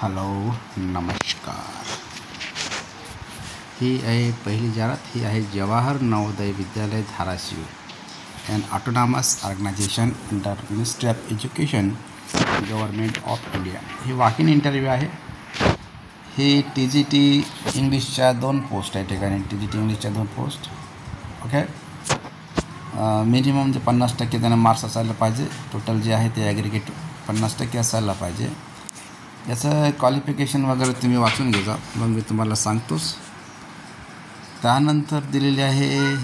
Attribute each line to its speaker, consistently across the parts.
Speaker 1: Hello नमस्कार. ही आहे पहिली जाहिरात. ही आहे Jawahar Navodaya Vidyalaya Dharashiv, and autonomous organization under ministry of education, government of India. ही वॉक इन इंटरव्ह्यू आहे. ही TGT इंग्लिशच्या 2 पोस्ट आहे ठिकाणी. TGT इंग्लिशच्या 2 पोस्ट. ओके. मिनिमम जे 50% त्यांना मार्क्स असायला पाहिजे. टोटल जे आहे ते ॲग्रिगेट 50% असायला पाहिजे. याचं क्वालिफिकेशन वगैरे तुम्ही वाचून घ्या, मग मी तुम्हाला सांगतोच. त्यानंतर दिलेले आहे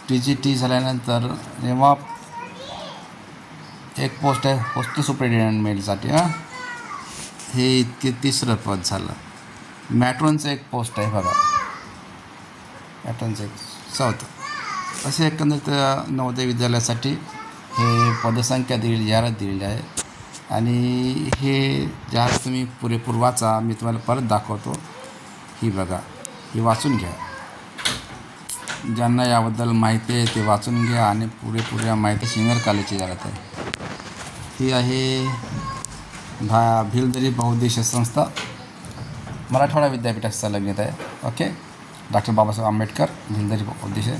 Speaker 1: TGT झाल्यानंतर जेव्हा एक पोस्ट आहे पोस्ट सुपरिटेंडंट मेलसाठी. हे इतके 3रं पद झालं. मॅट्रॉनचं एक पोस्ट आहे बघा, मॅट्रॉनचं एक 4थं. असे एकंदरीत नवोदय विद्यालयासाठी हे पदसंख्या दिलेली जाहिरात दिलेली आहे. आणि हे जाहिरात तुम्ही पुरेपूर वाचा. मी तुम्हाला परत दाखवतो. ही बघा, ही वाचून घ्या. ज्यांना याबद्दल माहिती आहे ते वाचून घ्या आणि पुरेपूर या माहिती सिनियर कॉलेजची जाहिरात आहे. ही आहे भिलदरी बहुउद्देशीय संस्था, मराठवाडा विद्यापीठाशी संलग्नित आहे. ओके. डॉक्टर बाबासाहेब आंबेडकर भिलदरी बहुउद्देशीय,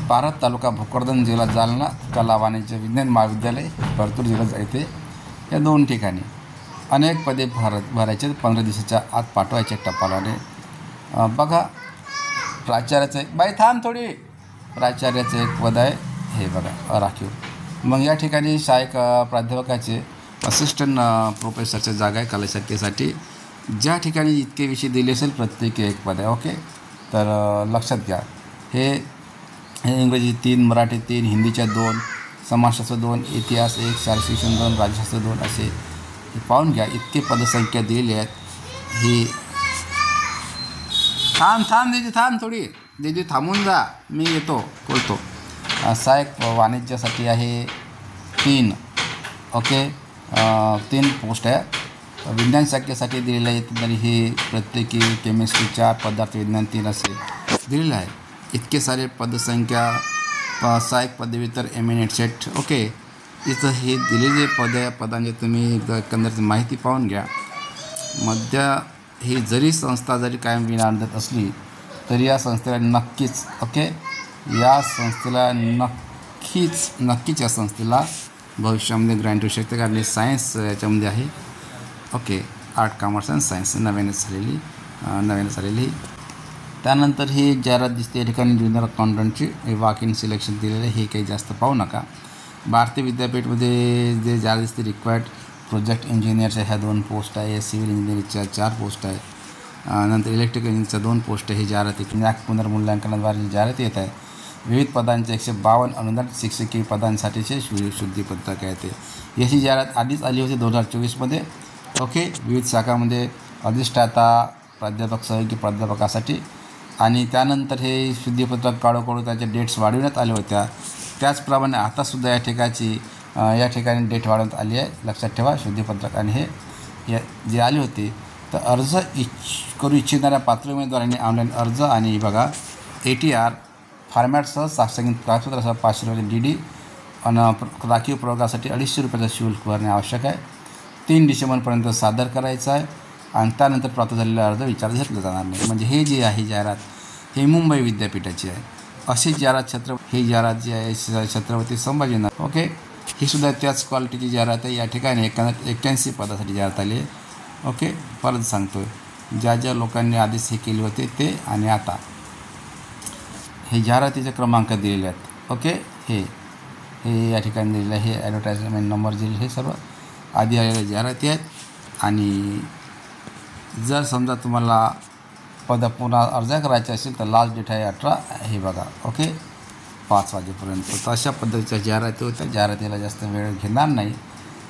Speaker 1: पारत तालुका भोकरदन, जिल्हा जालना, कला वाणिज्य विज्ञान महाविद्यालय परतूर, जिल्हा येथे. या 2 ठिकाणी अनेक पदे भरायचे. 15 दिवसाच्या आत पाठवायचे टपालाने. बघा, प्राचार्याचं एक थांब थोडी. प्राचार्याचं एक पद आहे हे बघा, राखीव. मग या ठिकाणी सहाय्यक प्राध्यापकाचे असिस्टंट प्रोफेसरच्या जागा आहे कलाशाखेसाठी. ज्या ठिकाणी इतके विषय दिले असेल प्रत्येकी एक पद आहे. ओके. तर लक्षात घ्या. हे इंग्रजी 3, मराठी 3, हिंदीच्या 2, समाजशास्त्र 2, इतिहास 1, शारीरिक शिक्षण 2, राज्यशास्त्र 2 असे हे पाहून घ्या. इतके पदसंख्या दिलेली आहेत. ही थांब दीदी, थांब थोडी दीदी, थांबून जा, मी येतो बोलतो. सहाय्यक वाणिज्यासाठी आहे 3. ओके. 3 पोस्ट आहे. विज्ञान शाखेसाठी दिलेलं आहे. तरी हे प्रत्येकी केमिस्ट्री 4, पदार्थ विज्ञान 3 असे दिलेलं आहे. इतके सारे पदसंख्या. सहाय्यक पदव्युत्तर एमिनेट सेट. ओके. इथं हे दिलेले पदांचे तुम्ही एकंदरीत माहिती पाहून घ्या. ही जरी संस्था जरी कायम विनामूल्य असली तरी या संस्थेला नक्कीच, ओके, या संस्थेला नक्कीच या संस्थेला भविष्यामध्ये ग्रँट होऊ शकते. कारण सायन्स याच्यामध्ये आहे. Okay. Art, commerce and science नव्याने झालेली. त्यानंतर ही जाहिरात दिसते या ठिकाणी ज्युनियर अकाउंटंटची. वॉक इन सिलेक्शन दिलेलं आहे. हे काही जास्त पाहू नका. भारतीय विद्यापीठमध्ये जे जाहिरात दिसते रिक्वायर्ड प्रोजेक्ट इंजिनियरच्या ह्या 2 पोस्ट आहे. सिव्हिल इंजिनिअरिंगच्या 4 पोस्ट आहे. नंतर इलेक्ट्रिकल इंजिनिअरिंगच्या 2 पोस्ट आहे. ही जाहिरात नॅक पुनर्मूल्यांकनाद्वारे जाहिरात येत आहे. विविध पदांचे 152 अनुदानित शिक्षकी पदांसाठीचे शुद्धीपत्रक आहे ते. याची जाहिरात आधीच आली होती 2024मध्ये. ओके. विविध शाखांमध्ये अधिष्ठाता, प्राध्यापक, सहयोगी प्राध्यापकासाठी. आणि त्यानंतर हे शुद्धीपत्रक काढू त्याच्या डेट्स वाढवण्यात आल्या होत्या. त्याचप्रमाणे आतासुद्धा या ठिकाणी डेट वाढवण्यात आली आहे. लक्षात ठेवा. शुद्धीपत्रक आणि हे जे आले होते. तर अर्ज करू इच्छिणाऱ्या पात्र उमेदवारांनी ऑनलाईन अर्ज आणि बघा ATR फॉर्मॅटसह साक्षरता कागदपत्रासह 500 रुपये DD आणि राखीव प्रयोगासाठी 250 रुपयाचा शुल्क भरणे आवश्यक आहे. 3 डिसेंबरपर्यंत सादर करायचं आहे. आणि त्यानंतर प्राप्त झालेला अर्ज विचारात घेतला जाणार नाही. म्हणजे हे जे आहे जाहिरात हे मुंबई विद्यापीठाची आहे. अशी जाहिरात ही जाहिरात जी आहे छत्रपती संभाजीनगर. ओके. ही सुद्धा त्याच क्वालिटीची जाहिरात आहे. या ठिकाणी 81 पदासाठी जाहिरात आली आहे. ओके. परत सांगतो, ज्या लोकांनी आधीच हे केले होते ते आणि आता हे जाहिरातीचे क्रमांक दिलेले आहेत. ओके. हे या ठिकाणी दिलेलं आहे. हे ॲडव्हर्टाइजमेंट नंबर दिले, हे सर्व आधी आलेल्या जाहिराती आहेत. आणि जर समजा तुम्हाला पुन्हा अर्ज करायचे असेल तर लास्ट डेट आहे 18. हे बघा. ओके. 5 वाजेपर्यंत. तर अशा पद्धतीच्या जाहिराती होत्या. जाहिरातीला जास्त वेळ घेणार नाही.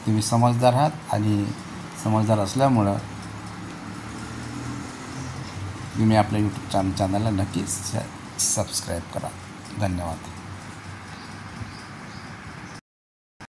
Speaker 1: तुम्ही समजदार आहात आणि समजदार असल्यामुळं तुम्ही आपल्या यूट्यूब चॅनलला नक्कीच सबस्क्राईब करा. धन्यवाद.